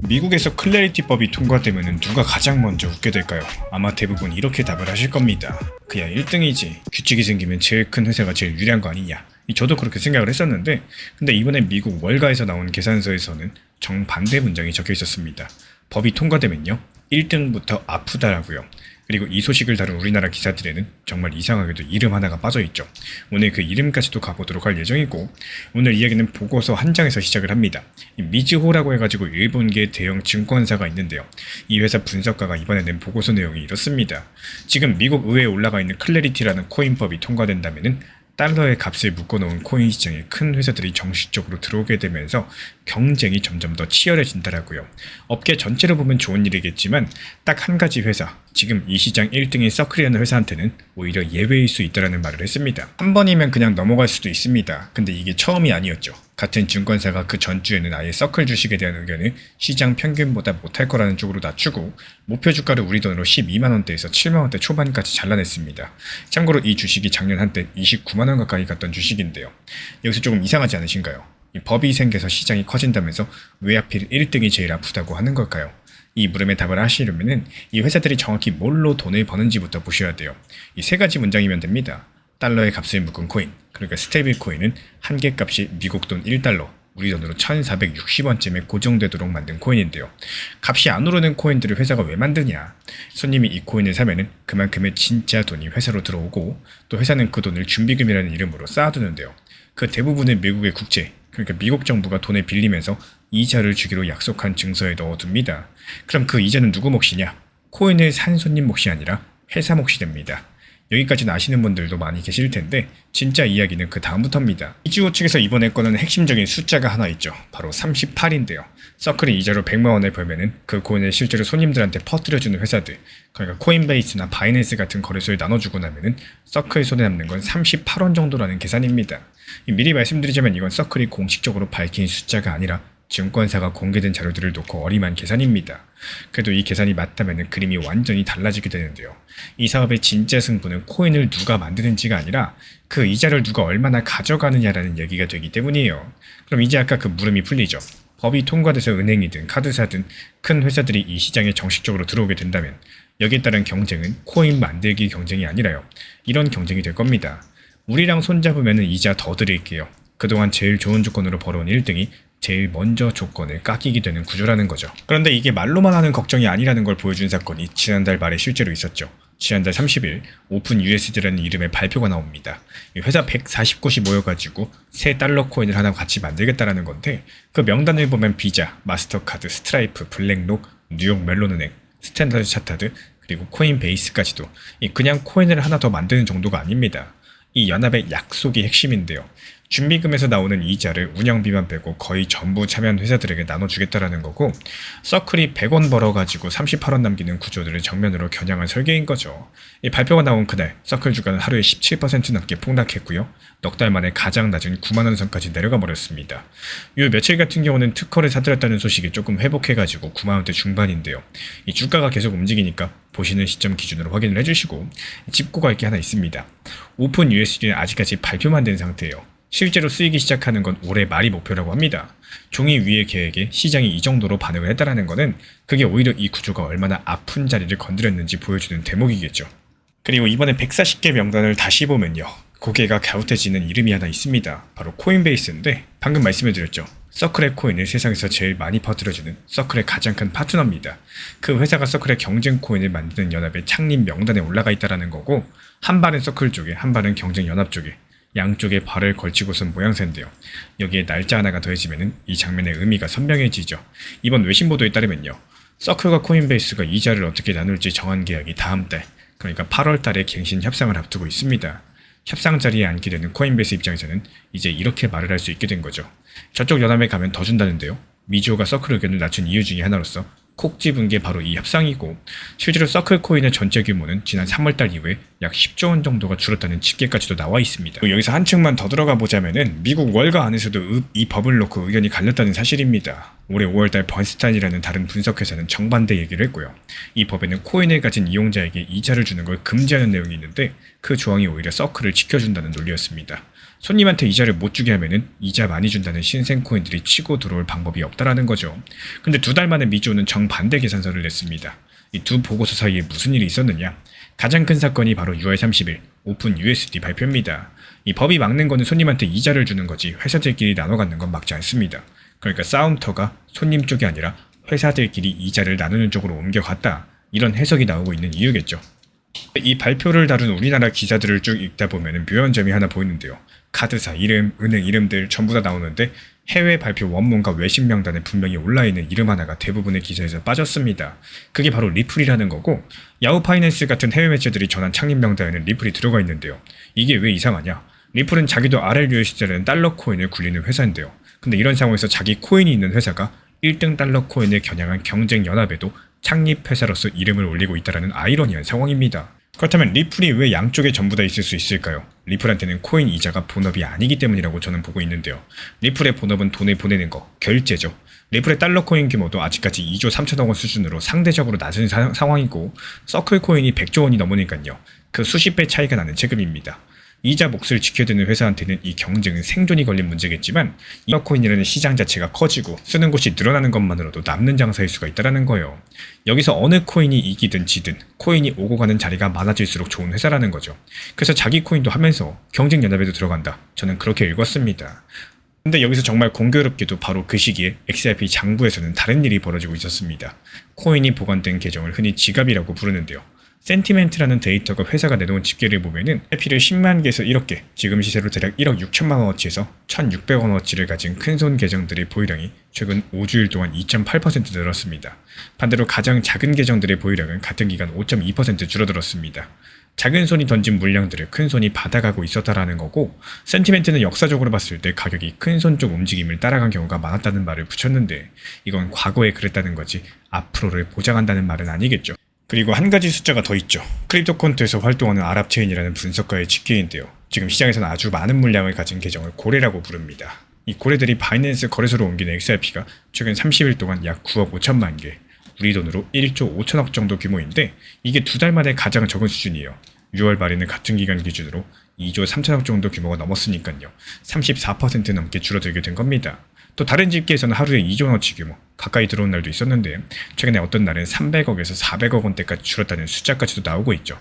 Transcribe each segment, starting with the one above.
미국에서 클래리티법이 통과되면 누가 가장 먼저 웃게 될까요? 아마 대부분 이렇게 답을 하실 겁니다. 그야 1등이지. 규칙이 생기면 제일 큰 회사가 제일 유리한 거 아니냐. 저도 그렇게 생각을 했었는데 근데 이번에 미국 월가에서 나온 계산서에서는 정반대 문장이 적혀 있었습니다. 법이 통과되면요 1등부터 아프다라고요. 그리고 이 소식을 다룬 우리나라 기사들에는 정말 이상하게도 이름 하나가 빠져있죠. 오늘 그 이름까지도 가보도록 할 예정이고, 오늘 이야기는 보고서 한 장에서 시작을 합니다. 미즈호라고 해가지고 일본계 대형 증권사가 있는데요. 이 회사 분석가가 이번에 낸 보고서 내용이 이렇습니다. 지금 미국 의회에 올라가 있는 클래리티라는 코인법이 통과된다면은 달러의 값을 묶어놓은 코인 시장에 큰 회사들이 정식적으로 들어오게 되면서 경쟁이 점점 더 치열해진다라고요. 업계 전체로 보면 좋은 일이겠지만 딱 한 가지 회사, 지금 이 시장 1등인 서클이라는 회사한테는 오히려 예외일 수 있다라는 말을 했습니다. 한 번이면 그냥 넘어갈 수도 있습니다. 근데 이게 처음이 아니었죠. 같은 증권사가 그 전주에는 아예 서클 주식에 대한 의견을 시장 평균보다 못할 거라는 쪽으로 낮추고 목표 주가를 우리 돈으로 12만원대에서 7만원대 초반까지 잘라냈습니다. 참고로 이 주식이 작년 한때 29만원 가까이 갔던 주식인데요. 여기서 조금 이상하지 않으신가요? 이 법이 생겨서 시장이 커진다면서 왜 하필 1등이 제일 아프다고 하는 걸까요? 이 물음에 답을 하시려면 이 회사들이 정확히 뭘로 돈을 버는지부터 보셔야 돼요. 이 세 가지 문장이면 됩니다. 달러의 값을 묶은 코인, 그러니까 스테이블 코인은 한 개 값이 미국 돈 1달러, 우리 돈으로 1460원쯤에 고정되도록 만든 코인인데요. 값이 안 오르는 코인들을 회사가 왜 만드냐? 손님이 이 코인을 사면은 그만큼의 진짜 돈이 회사로 들어오고 또 회사는 그 돈을 준비금이라는 이름으로 쌓아두는데요. 그 대부분은 미국의 국채, 그러니까 미국 정부가 돈을 빌리면서 이자를 주기로 약속한 증서에 넣어둡니다. 그럼 그 이자는 누구 몫이냐? 코인을 산 손님 몫이 아니라 회사 몫이 됩니다. 여기까지는 아시는 분들도 많이 계실 텐데 진짜 이야기는 그 다음부터입니다. 이지호 측에서 이번에 꺼낸 핵심적인 숫자가 하나 있죠. 바로 38인데요. 서클이 이자로 100만원을 벌면은 그 코인을 실제로 손님들한테 퍼뜨려주는 회사들, 그러니까 코인베이스나 바이낸스 같은 거래소에 나눠주고 나면은 서클 손에 남는 건 38원 정도라는 계산입니다. 미리 말씀드리자면 이건 서클이 공식적으로 밝힌 숫자가 아니라 증권사가 공개된 자료들을 놓고 어림한 계산입니다. 그래도 이 계산이 맞다면 그림이 완전히 달라지게 되는데요. 이 사업의 진짜 승부는 코인을 누가 만드는지가 아니라 그 이자를 누가 얼마나 가져가느냐라는 얘기가 되기 때문이에요. 그럼 이제 아까 그 물음이 풀리죠. 법이 통과돼서 은행이든 카드사든 큰 회사들이 이 시장에 정식적으로 들어오게 된다면 여기에 따른 경쟁은 코인 만들기 경쟁이 아니라요. 이런 경쟁이 될 겁니다. 우리랑 손잡으면 이자 더 드릴게요. 그동안 제일 좋은 조건으로 벌어온 1등이 제일 먼저 조건을 깎이게 되는 구조라는 거죠. 그런데 이게 말로만 하는 걱정이 아니라는 걸 보여준 사건이 지난달 말에 실제로 있었죠. 지난달 30일 오픈 USD라는 이름의 발표가 나옵니다. 회사 140곳이 모여가지고 새 달러 코인을 하나 같이 만들겠다라는 건데 그 명단을 보면 비자, 마스터카드, 스트라이프, 블랙록, 뉴욕 멜론은행, 스탠다드 차타드, 그리고 코인베이스까지도 그냥 코인을 하나 더 만드는 정도가 아닙니다. 이 연합의 약속이 핵심인데요. 준비금에서 나오는 이자를 운영비만 빼고 거의 전부 참여한 회사들에게 나눠주겠다라는 거고, 서클이 100원 벌어가지고 38원 남기는 구조들을 정면으로 겨냥한 설계인 거죠. 이 발표가 나온 그날 서클 주가는 하루에 17% 넘게 폭락했고요. 넉 달 만에 가장 낮은 9만원 선까지 내려가 버렸습니다. 요 며칠 같은 경우는 특허를 사들였다는 소식이 조금 회복해가지고 9만원대 중반인데요. 이 주가가 계속 움직이니까 보시는 시점 기준으로 확인을 해주시고, 짚고 갈 게 하나 있습니다. 오픈 USD는 아직까지 발표만 된 상태예요. 실제로 쓰이기 시작하는 건 올해 말이 목표라고 합니다. 종이 위의 계획에 시장이 이 정도로 반응을 했다는 것은 그게 오히려 이 구조가 얼마나 아픈 자리를 건드렸는지 보여주는 대목이겠죠. 그리고 이번에 140개 명단을 다시 보면요. 고개가 갸웃해지는 이름이 하나 있습니다. 바로 코인베이스인데 방금 말씀해드렸죠. 서클의 코인을 세상에서 제일 많이 퍼뜨려주는 서클의 가장 큰 파트너입니다. 그 회사가 서클의 경쟁 코인을 만드는 연합의 창립 명단에 올라가 있다는 거고, 한 발은 서클 쪽에, 한 발은 경쟁 연합 쪽에 양쪽에 발을 걸치고 선 모양새인데요. 여기에 날짜 하나가 더해지면 이 장면의 의미가 선명해지죠. 이번 외신 보도에 따르면요. 서클과 코인베이스가 이자를 어떻게 나눌지 정한 계약이 다음 달, 그러니까 8월 달에 갱신 협상을 앞두고 있습니다. 협상 자리에 앉게 되는 코인베이스 입장에서는 이제 이렇게 말을 할 수 있게 된 거죠. 저쪽 연합에 가면 더 준다는데요. 미주호가 서클 의견을 낮춘 이유 중에 하나로서 콕 집은 게 바로 이 협상이고, 실제로 서클 코인의 전체 규모는 지난 3월달 이후에 약 10조 원 정도가 줄었다는 집계까지도 나와 있습니다. 여기서 한층만 더 들어가 보자면은 미국 월가 안에서도 이 법을 놓고 의견이 갈렸다는 사실입니다. 올해 5월달 번스타인이라는 다른 분석회사는 정반대 얘기를 했고요. 이 법에는 코인을 가진 이용자에게 이자를 주는 걸 금지하는 내용이 있는데 그 조항이 오히려 서클을 지켜준다는 논리였습니다. 손님한테 이자를 못 주게 하면은 이자 많이 준다는 신생 코인들이 치고 들어올 방법이 없다라는 거죠. 근데 2달 만에 미주호는 정반대 계산서를 냈습니다. 이 두 보고서 사이에 무슨 일이 있었느냐? 가장 큰 사건이 바로 6월 30일 오픈 USD 발표입니다. 이 법이 막는 거는 손님한테 이자를 주는 거지 회사들끼리 나눠 갖는 건 막지 않습니다. 그러니까 싸움터가 손님 쪽이 아니라 회사들끼리 이자를 나누는 쪽으로 옮겨갔다. 이런 해석이 나오고 있는 이유겠죠. 이 발표를 다룬 우리나라 기사들을 쭉 읽다 보면 묘한 점이 하나 보이는데요. 카드사 이름, 은행 이름들 전부 다 나오는데 해외 발표 원문과 외신 명단에 분명히 올라있는 이름 하나가 대부분의 기사에서 빠졌습니다. 그게 바로 리플이라는 거고, 야후 파이낸스 같은 해외 매체들이 전한 창립 명단에는 리플이 들어가 있는데요. 이게 왜 이상하냐? 리플은 자기도 RLUSD라는 달러 코인을 굴리는 회사인데요. 근데 이런 상황에서 자기 코인이 있는 회사가 1등 달러 코인을 겨냥한 경쟁 연합에도 창립 회사로서 이름을 올리고 있다는 아이러니한 상황입니다. 그렇다면 리플이 왜 양쪽에 전부 다 있을 수 있을까요? 리플한테는 코인 이자가 본업이 아니기 때문이라고 저는 보고 있는데요. 리플의 본업은 돈을 보내는 거, 결제죠. 리플의 달러 코인 규모도 아직까지 2조 3천억 원 수준으로 상대적으로 낮은 상황이고, 서클 코인이 100조 원이 넘으니까요. 그 수십 배 차이가 나는 체급입니다. 이자 몫을 지켜드는 회사한테는 이 경쟁은 생존이 걸린 문제겠지만, 이어코인이라는 시장 자체가 커지고 쓰는 곳이 늘어나는 것만으로도 남는 장사일 수가 있다는 거예요. 여기서 어느 코인이 이기든 지든 코인이 오고 가는 자리가 많아질수록 좋은 회사라는 거죠. 그래서 자기 코인도 하면서 경쟁 연합에도 들어간다. 저는 그렇게 읽었습니다. 근데 여기서 정말 공교롭게도 바로 그 시기에 XRP 장부에서는 다른 일이 벌어지고 있었습니다. 코인이 보관된 계정을 흔히 지갑이라고 부르는데요. 센티멘트라는 데이터가 회사가 내놓은 집계를 보면은 XRP를 10만 개에서 1억 개, 지금 시세로 대략 1억 6천만 원어치에서 1,600억 원어치를 가진 큰손 계정들의 보유량이 최근 5주일 동안 2.8% 늘었습니다. 반대로 가장 작은 계정들의 보유량은 같은 기간 5.2% 줄어들었습니다. 작은 손이 던진 물량들을 큰 손이 받아가고 있었다라는 거고, 센티멘트는 역사적으로 봤을 때 가격이 큰 손 쪽 움직임을 따라간 경우가 많았다는 말을 붙였는데, 이건 과거에 그랬다는 거지 앞으로를 보장한다는 말은 아니겠죠. 그리고 한 가지 숫자가 더 있죠. 크립토콘트에서 활동하는 아랍체인이라는 분석가의 집계인데요. 지금 시장에서는 아주 많은 물량을 가진 계정을 고래라고 부릅니다. 이 고래들이 바이낸스 거래소로 옮기는 XRP가 최근 30일 동안 약 9억 5천만 개, 우리 돈으로 1조 5천억 정도 규모인데, 이게 2달 만에 가장 적은 수준이에요. 6월 말에는 같은 기간 기준으로 2조 3천억 정도 규모가 넘었으니까요. 34% 넘게 줄어들게 된 겁니다. 또 다른 집계에서는 하루에 2조 원어치 규모, 가까이 들어온 날도 있었는데, 최근에 어떤 날은 300억에서 400억 원대까지 줄었다는 숫자까지도 나오고 있죠.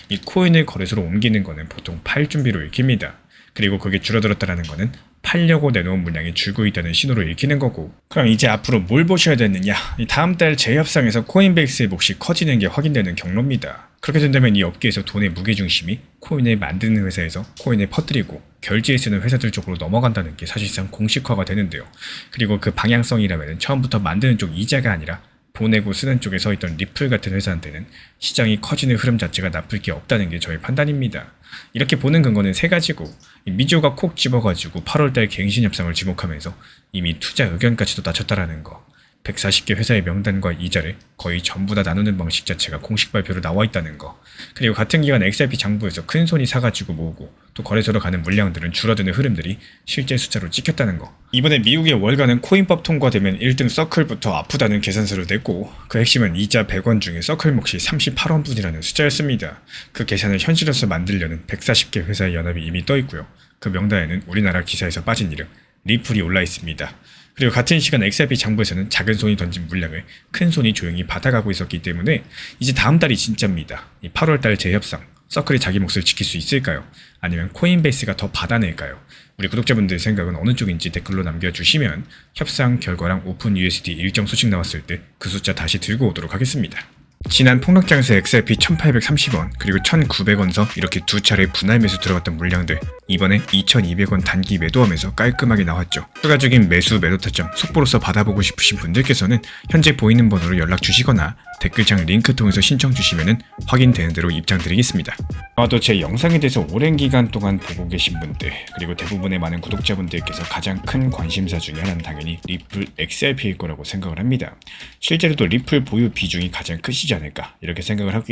이 코인을 거래소로 옮기는 거는 보통 팔 준비로 읽힙니다. 그리고 그게 줄어들었다는 거는 팔려고 내놓은 물량이 줄고 있다는 신호로 읽히는 거고, 그럼 이제 앞으로 뭘 보셔야 되느냐? 이 다음 달 재협상에서 코인베이스의 몫이 커지는 게 확인되는 경로입니다. 그렇게 된다면 이 업계에서 돈의 무게중심이 코인을 만드는 회사에서 코인을 퍼뜨리고 결제에 쓰는 회사들 쪽으로 넘어간다는 게 사실상 공식화가 되는데요. 그리고 그 방향성이라면 처음부터 만드는 쪽 이자가 아니라 보내고 쓰는 쪽에 서 있던 리플 같은 회사한테는 시장이 커지는 흐름 자체가 나쁠 게 없다는 게 저의 판단입니다. 이렇게 보는 근거는 세 가지고, 미주호가 콕 집어가지고 8월달 갱신 협상을 지목하면서 이미 투자 의견까지도 낮췄다라는 거, 140개 회사의 명단과 이자를 거의 전부 다 나누는 방식 자체가 공식 발표로 나와 있다는 거, 그리고 같은 기간 XRP 장부에서 큰 손이 사가지고 모으고 또 거래소로 가는 물량들은 줄어드는 흐름들이 실제 숫자로 찍혔다는 거, 이번에 미국의 월가는 코인법 통과되면 1등 서클부터 아프다는 계산서를 냈고, 그 핵심은 이자 100원 중에 서클 몫이 38원뿐이라는 숫자였습니다. 그 계산을 현실로서 만들려는 140개 회사의 연합이 이미 떠 있고요. 그 명단에는 우리나라 기사에서 빠진 이름 리플이 올라 있습니다. 그리고 같은 시간 XRP 장부에서는 작은 손이 던진 물량을 큰 손이 조용히 받아가고 있었기 때문에 이제 다음 달이 진짜입니다. 이 8월달 재협상, 서클이 자기 몫을 지킬 수 있을까요? 아니면 코인베이스가 더 받아낼까요? 우리 구독자분들의 생각은 어느 쪽인지 댓글로 남겨주시면 협상 결과랑 오픈 USD 일정 소식 나왔을 때 그 숫자 다시 들고 오도록 하겠습니다. 지난 폭락장에서 XRP 1830원 그리고 1900원서 이렇게 두 차례 분할 매수 들어갔던 물량들, 이번에 2200원 단기 매도하면서 깔끔하게 나왔죠. 추가적인 매수 매도 타점 속보로서 받아보고 싶으신 분들께서는 현재 보이는 번호로 연락 주시거나 댓글창 링크 통해서 신청 주시면 확인되는 대로 입장 드리겠습니다. 아마도 제 영상에 대해서 오랜 기간 동안 보고 계신 분들, 그리고 대부분의 많은 구독자분들께서 가장 큰 관심사 중에 하나는 당연히 리플 XRP일 거라고 생각을 합니다. 실제로도 리플 보유 비중이 가장 크시지 않을까 이렇게 생각을 하고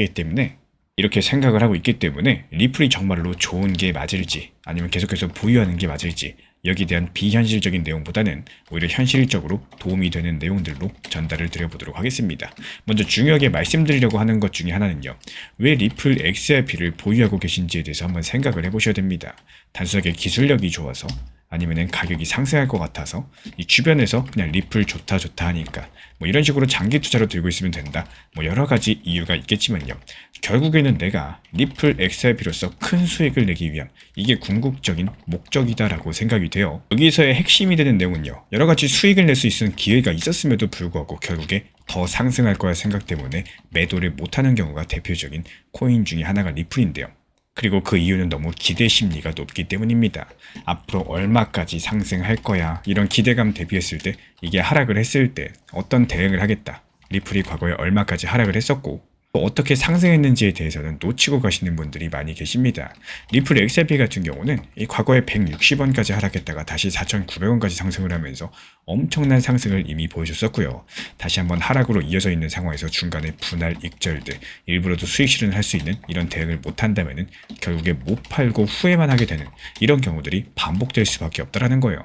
있기 때문에 리플이 정말로 좋은 게 맞을지, 아니면 계속해서 보유하는 게 맞을지, 여기에 대한 비현실적인 내용보다는 오히려 현실적으로 도움이 되는 내용들로 전달을 드려보도록 하겠습니다. 먼저 중요하게 말씀드리려고 하는 것 중에 하나는요. 왜 리플 XRP를 보유하고 계신지에 대해서 한번 생각을 해보셔야 됩니다. 단순하게 기술력이 좋아서 아니면은 가격이 상승할 것 같아서 이 주변에서 그냥 리플 좋다 하니까 뭐 이런 식으로 장기 투자로 들고 있으면 된다. 뭐 여러 가지 이유가 있겠지만요. 결국에는 내가 리플 XRP로서 큰 수익을 내기 위한 이게 궁극적인 목적이다라고 생각이 돼요. 여기서의 핵심이 되는 내용은요. 여러 가지 수익을 낼 수 있는 기회가 있었음에도 불구하고 결국에 더 상승할 거야 생각 때문에 매도를 못하는 경우가 대표적인 코인 중에 하나가 리플인데요. 그리고 그 이유는 너무 기대 심리가 높기 때문입니다. 앞으로 얼마까지 상승할 거야 이런 기대감 대비했을 때 이게 하락을 했을 때 어떤 대응을 하겠다. 리플이 과거에 얼마까지 하락을 했었고 또 어떻게 상승했는지에 대해서는 놓치고 가시는 분들이 많이 계십니다. 리플 XRP 같은 경우는 이 과거에 160원까지 하락했다가 다시 4,900원까지 상승을 하면서 엄청난 상승을 이미 보여줬었고요. 다시 한번 하락으로 이어져 있는 상황에서 중간에 분할 익절들, 일부러도 수익 실현을 할 수 있는 이런 대응을 못한다면 결국에 못 팔고 후회만 하게 되는 이런 경우들이 반복될 수밖에 없다는 거예요.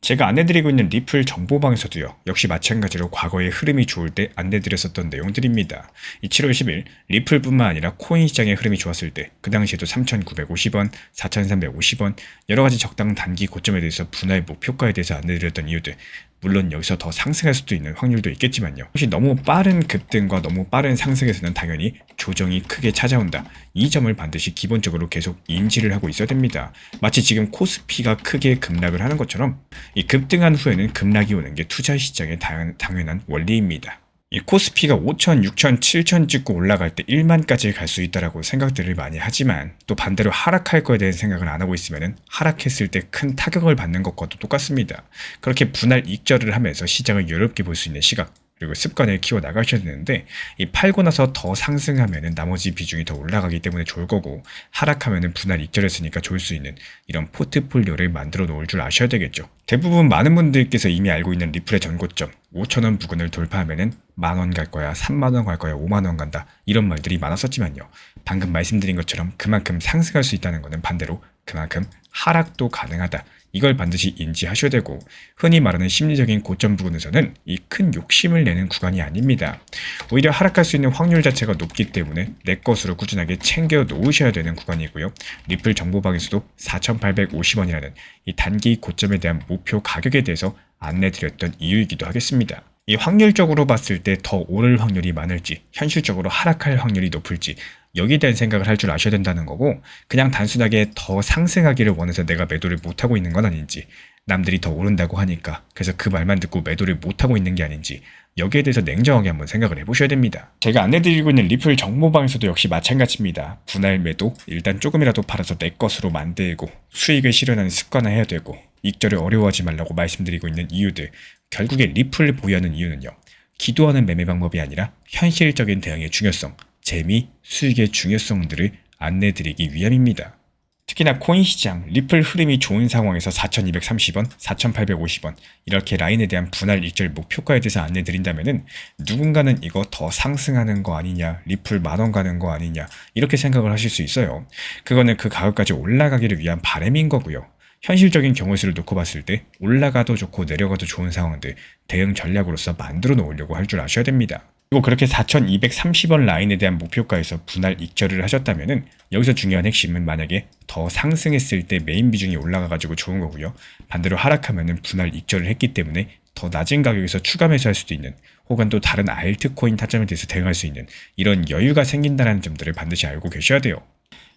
제가 안내드리고 있는 리플 정보방에서도요. 역시 마찬가지로 과거의 흐름이 좋을 때 안내드렸었던 내용들입니다. 이 7월 10일 리플뿐만 아니라 코인 시장의 흐름이 좋았을 때 그 당시에도 3,950원, 4,350원 여러가지 적당 단기 고점에 대해서 분할 목표가에 대해서 안내드렸던 이유들 물론 여기서 더 상승할 수도 있는 확률도 있겠지만요. 혹시 너무 빠른 급등과 너무 빠른 상승에서는 당연히 조정이 크게 찾아온다. 이 점을 반드시 기본적으로 계속 인지를 하고 있어야 됩니다. 마치 지금 코스피가 크게 급락을 하는 것처럼 이 급등한 후에는 급락이 오는 게 투자 시장의 당연한 원리입니다. 이 코스피가 5천, 6천, 7천 찍고 올라갈 때 1만까지 갈 수 있다라고 생각들을 많이 하지만 또 반대로 하락할 거에 대한 생각을 안 하고 있으면 하락했을 때 큰 타격을 받는 것과도 똑같습니다. 그렇게 분할 익절을 하면서 시장을 여롭게 볼 수 있는 시각 그리고 습관을 키워 나가셔야 되는데 이 팔고 나서 더 상승하면은 나머지 비중이 더 올라가기 때문에 좋을 거고 하락하면은 분할 익절했으니까 좋을 수 있는 이런 포트폴리오를 만들어 놓을 줄 아셔야 되겠죠. 대부분 많은 분들께서 이미 알고 있는 리플의 전고점 5,000원 부근을 돌파하면은 만원 갈 거야, 3만원 갈 거야, 5만원 간다 이런 말들이 많았었지만요. 방금 말씀드린 것처럼 그만큼 상승할 수 있다는 것은 반대로 그만큼 하락도 가능하다. 이걸 반드시 인지하셔야 되고 흔히 말하는 심리적인 고점 부근에서는 이 큰 욕심을 내는 구간이 아닙니다. 오히려 하락할 수 있는 확률 자체가 높기 때문에 내 것으로 꾸준하게 챙겨 놓으셔야 되는 구간이고요. 리플 정보방에서도 4,850원이라는 이 단기 고점에 대한 목표 가격에 대해서 안내드렸던 이유이기도 하겠습니다. 이 확률적으로 봤을 때 더 오를 확률이 많을지 현실적으로 하락할 확률이 높을지 여기에 대한 생각을 할 줄 아셔야 된다는 거고 그냥 단순하게 더 상승하기를 원해서 내가 매도를 못하고 있는 건 아닌지 남들이 더 오른다고 하니까 그래서 그 말만 듣고 매도를 못하고 있는 게 아닌지 여기에 대해서 냉정하게 한번 생각을 해보셔야 됩니다. 제가 안내드리고 있는 리플 정보방에서도 역시 마찬가지입니다. 분할 매도 일단 조금이라도 팔아서 내 것으로 만들고 수익을 실현하는 습관을 해야 되고 익절을 어려워하지 말라고 말씀드리고 있는 이유들 결국에 리플을 보유하는 이유는요. 기도하는 매매 방법이 아니라 현실적인 대응의 중요성 재미, 수익의 중요성들을 안내드리기 위함입니다. 특히나 코인 시장, 리플 흐름이 좋은 상황에서 4,230원, 4,850원 이렇게 라인에 대한 분할 익절 목표가에 대해서 안내드린다면 누군가는 이거 더 상승하는 거 아니냐, 리플 만원 가는 거 아니냐 이렇게 생각을 하실 수 있어요. 그거는 그 가격까지 올라가기를 위한 바람인 거고요. 현실적인 경우 수를 놓고 봤을 때 올라가도 좋고 내려가도 좋은 상황들 대응 전략으로서 만들어 놓으려고 할 줄 아셔야 됩니다. 그리고 그렇게 4,230원 라인에 대한 목표가에서 분할 익절을 하셨다면 여기서 중요한 핵심은 만약에 더 상승했을 때 메인 비중이 올라가가지고 좋은 거고요. 반대로 하락하면 분할 익절을 했기 때문에 더 낮은 가격에서 추가 매수할 수도 있는 혹은 또 다른 알트코인 타점에 대해서 대응할 수 있는 이런 여유가 생긴다는 점들을 반드시 알고 계셔야 돼요.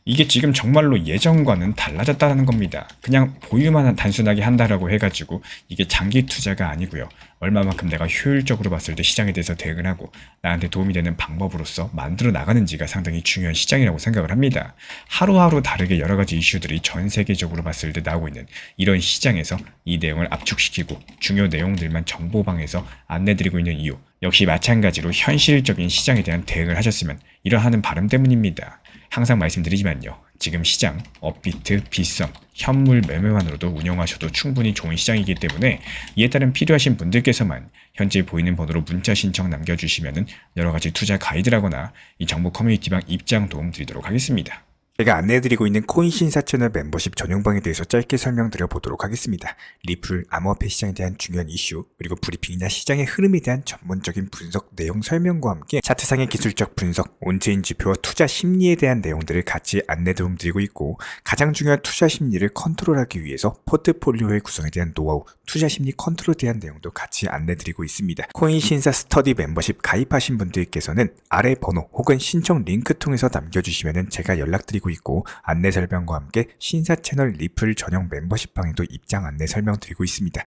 이게 지금 정말로 예전과는 달라졌다는 겁니다. 그냥 보유만 단순하게 한다라고 해가지고 이게 장기 투자가 아니고요. 얼마만큼 내가 효율적으로 봤을 때 시장에 대해서 대응을 하고 나한테 도움이 되는 방법으로서 만들어 나가는지가 상당히 중요한 시장이라고 생각을 합니다. 하루하루 다르게 여러 가지 이슈들이 전 세계적으로 봤을 때 나오고 있는 이런 시장에서 이 내용을 압축시키고 중요 내용들만 정보방에서 안내드리고 있는 이유 역시 마찬가지로 현실적인 시장에 대한 대응을 하셨으면 이러하는 바람 때문입니다. 항상 말씀드리지만요. 지금 시장, 업비트, 빗썸, 현물 매매만으로도 운영하셔도 충분히 좋은 시장이기 때문에 이에 따른 필요하신 분들께서만 현재 보이는 번호로 문자 신청 남겨주시면 여러가지 투자 가이드라거나 이 정보 커뮤니티방 입장 도움 드리도록 하겠습니다. 제가 안내해드리고 있는 코인 신사 채널 멤버십 전용방에 대해서 짧게 설명드려 보도록 하겠습니다. 리플, 암호화폐 시장에 대한 중요한 이슈, 그리고 브리핑이나 시장의 흐름에 대한 전문적인 분석 내용 설명과 함께 차트상의 기술적 분석, 온체인 지표와 투자 심리에 대한 내용들을 같이 안내 도움드리고 있고, 가장 중요한 투자 심리를 컨트롤하기 위해서 포트폴리오의 구성에 대한 노하우, 투자 심리 컨트롤에 대한 내용도 같이 안내드리고 있습니다. 코인 신사 스터디 멤버십 가입하신 분들께서는 아래 번호 혹은 신청 링크 통해서 남겨주시면 제가 연락드리고 있고, 안내 설명과 함께 신사 채널 리플 전용 멤버십 방에도 입장 안내 설명드리고 있습니다.